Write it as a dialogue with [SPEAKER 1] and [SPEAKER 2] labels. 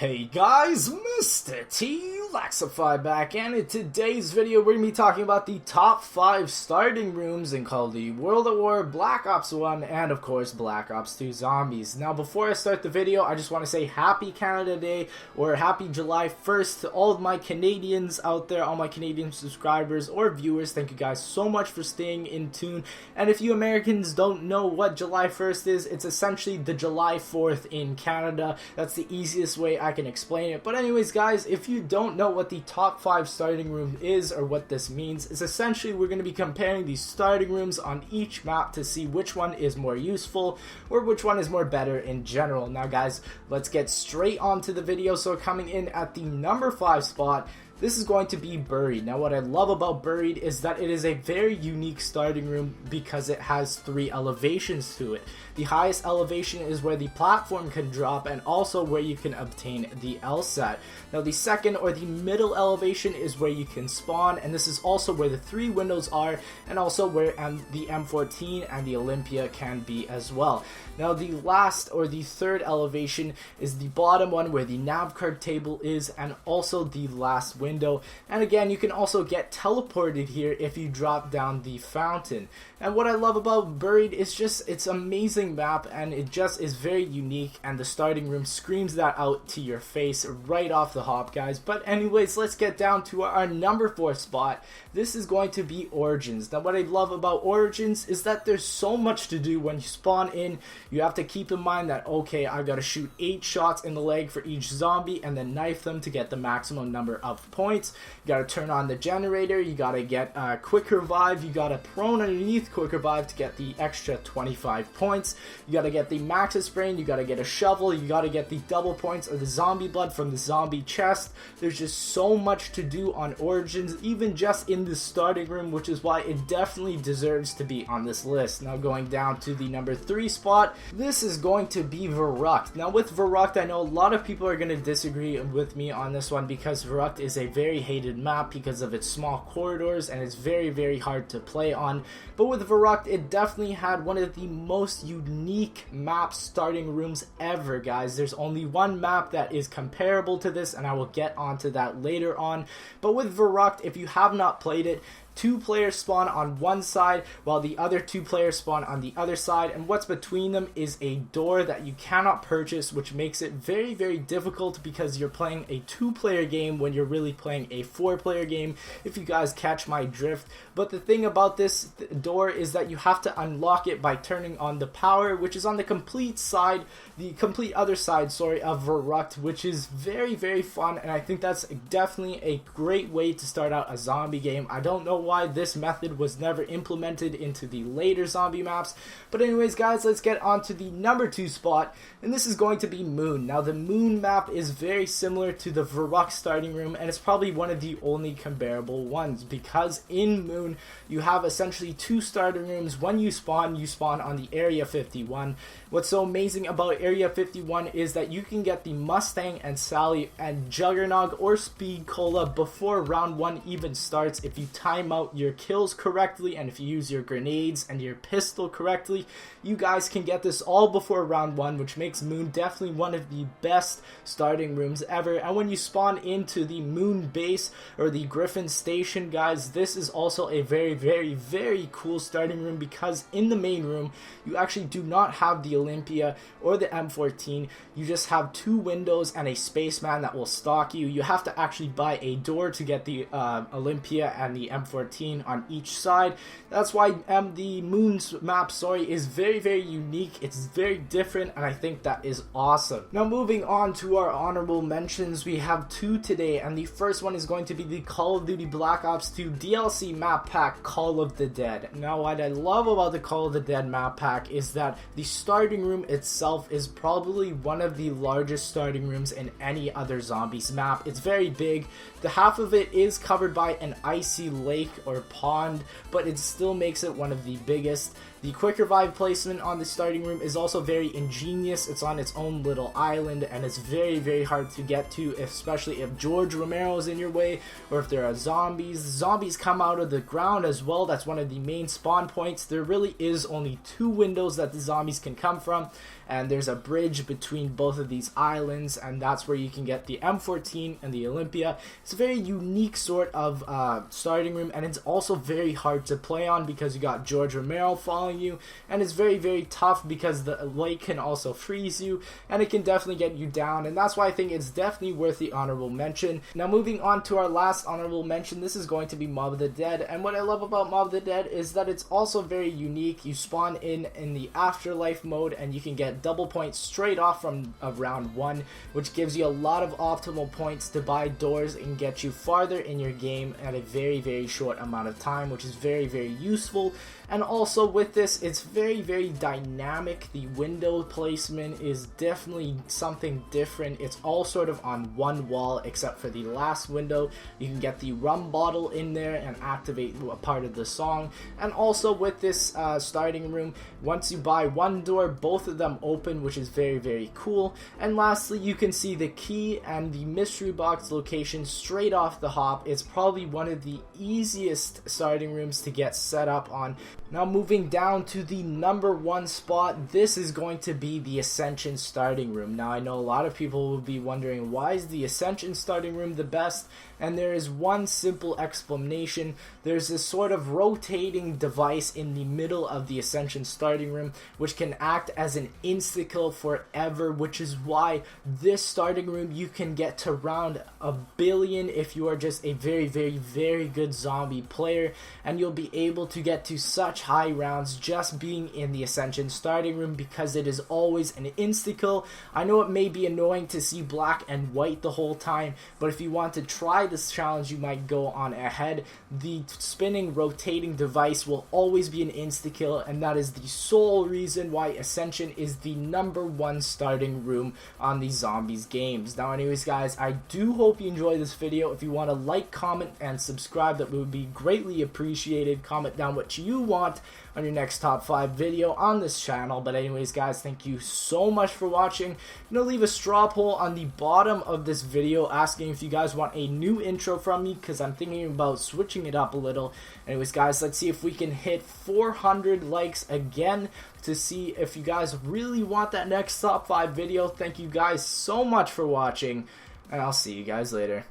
[SPEAKER 1] Hey guys, MrTLexify back, and in today's video we're going to be talking about the top 5 starting rooms in Call of Duty World at War, Black Ops 1, and of course Black Ops 2 Zombies. Now before I start the video, I just want to say Happy Canada Day, or Happy July 1st to all of my Canadians out there, all my Canadian subscribers or viewers. Thank you guys so much for staying in tune. And if you Americans don't know what July 1st is, it's essentially the July 4th in Canada. That's the easiest way I can explain it. But anyways guys, if you don't know what the top 5 starting room is or what this means, it's essentially we're going to be comparing these starting rooms on each map to see which one is more useful or which one is more better in general. Now guys, let's get straight onto the video. So coming in at the number 5 spot, this is going to be Buried. Now what I love about Buried is that it is a very unique starting room because it has 3 elevations to it. The highest elevation is where the platform can drop and also where you can obtain the LSAT. Now the second or the middle elevation is where you can spawn, and this is also where the 3 windows are and also where the M14 and the Olympia can be as well. Now the last or the third elevation is the bottom one where the nav card table is and also the last window, and again you can also get teleported here if you drop down the fountain. And what I love about Buried is just its amazing map, and it just is very unique, and the starting room screams that out to your face right off the hop guys. But anyways, let's get down to our number 4 spot. This is going to be Origins. Now what I love about Origins is that there's so much to do when you spawn in. You have to keep in mind that okay, I've got to shoot 8 shots in the leg for each zombie and then knife them to get the maximum number of points. You got to turn on the generator, you got to get quick revive, you got to prone underneath quick revive to get the extra 25 points. You got to get the Maxis Brain, you got to get a shovel, you got to get the double points or the zombie blood from the zombie chest. There's just so much to do on Origins, even just in the starting room, which is why it definitely deserves to be on this list. Now going down to the number 3 spot, this is going to be Verrucht. Now with Verrucht, I know a lot of people are going to disagree with me on this one because Verrucht is a very hated map because of its small corridors and it's very hard to play on. But with Verrucht, it definitely had one of the most unique map starting rooms ever guys. There's only one map that is comparable to this, and I will get onto that later on. But with Verrucht, if you have not played it, 2 players spawn on one side while the other 2 players spawn on the other side, and what's between them is a door that you cannot purchase, which makes it very difficult because you're playing a 2-player game when you're really playing a 4-player game, if you guys catch my drift. But the thing about this door is that you have to unlock it by turning on the power, which is on the complete other side of Verrucht, which is very fun, and I think that's definitely a great way to start out a zombie game. I don't know why this method was never implemented into the later zombie maps. But anyways guys, let's get on to the number 2 spot, and this is going to be Moon. Now the Moon map is very similar to the Verrucht starting room, and it's probably one of the only comparable ones because in Moon you have essentially 2 starting rooms. When you spawn on the Area 51. What's so amazing about Area 51 is that you can get the Mustang and Sally and Juggernog or Speed Cola before round 1 even starts if you time out your kills correctly, and if you use your grenades and your pistol correctly. You guys can get this all before round 1, which makes Moon definitely one of the best starting rooms ever. And when you spawn into the Moon base or the Griffin station guys, this is also a very cool starting room because in the main room you actually do not have the Olympia or the M14. You just have 2 windows and a spaceman that will stalk you. You have to actually buy a door to get the Olympia and the M14 on each side. That's why the Moon's map is very unique. It's very different, and I think that is awesome. Now moving on to our honorable mentions, we have 2 today, and the first one is going to be the Call of Duty Black Ops 2 DLC map pack, Call of the Dead. Now what I love about the Call of the Dead map pack is that the starting room itself is probably one of the largest starting rooms in any other zombies map. It's very big. The half of it is covered by an icy lake, or pond, but it still makes it one of the biggest. The quick revive placement on the starting room is also very ingenious. It's on its own little island, and it's very hard to get to, especially if George Romero is in your way, or if there are zombies. Zombies come out of the ground as well. That's one of the main spawn points. There really is only 2 windows that the zombies can come from, and there's a bridge between both of these islands, and that's where you can get the M14 and the Olympia. It's a very unique sort of starting room, and it's also very hard to play on because you got George Romero following you, and it's very tough because the lake can also freeze you, and it can definitely get you down, and that's why I think it's definitely worth the honorable mention. Now moving on to our last honorable mention, this is going to be Mob of the Dead, and what I love about Mob of the Dead is that it's also very unique. You spawn in the afterlife mode, and you can get double points straight off from round 1, which gives you a lot of optimal points to buy doors and get you farther in your game at a very short amount of time, which is very useful. And also with this, it's very dynamic. The window placement is definitely something different. It's all sort of on one wall except for the last window. You can get the rum bottle in there and activate a part of the song. And also with this starting room, once you buy one door, both of them open, which is very cool. And lastly, you can see the key and the mystery box location straight off the hop. It's probably one of the easiest starting rooms to get set up on. Now moving down to the number 1 spot, this is going to be the Ascension starting room. Now I know a lot of people will be wondering, why is the Ascension starting room the best? And there is one simple explanation. There's this sort of rotating device in the middle of the Ascension starting room, which can act as an insta-kill forever, which is why this starting room you can get to round 1 billion if you are just a very good zombie player, and you'll be able to get to such high rounds just being in the Ascension starting room because it is always an insta-kill. I know it may be annoying to see black and white the whole time, but if you want to try this challenge, you might go on ahead. The spinning rotating device will always be an insta-kill, and that is the sole reason why Ascension is the number 1 starting room on the zombies games. Now anyways guys, I do hope you enjoyed this video. If you want to like, comment, and subscribe, that would be greatly appreciated. Comment down what you want on your next top 5 video on this channel. But anyways guys, thank you so much for watching. I'm gonna leave a straw poll on the bottom of this video asking if you guys want a new intro from me, because I'm thinking about switching it up a little. Anyways guys, let's see if we can hit 400 likes again to see if you guys really want that next top 5 video. Thank you guys so much for watching, and I'll see you guys later.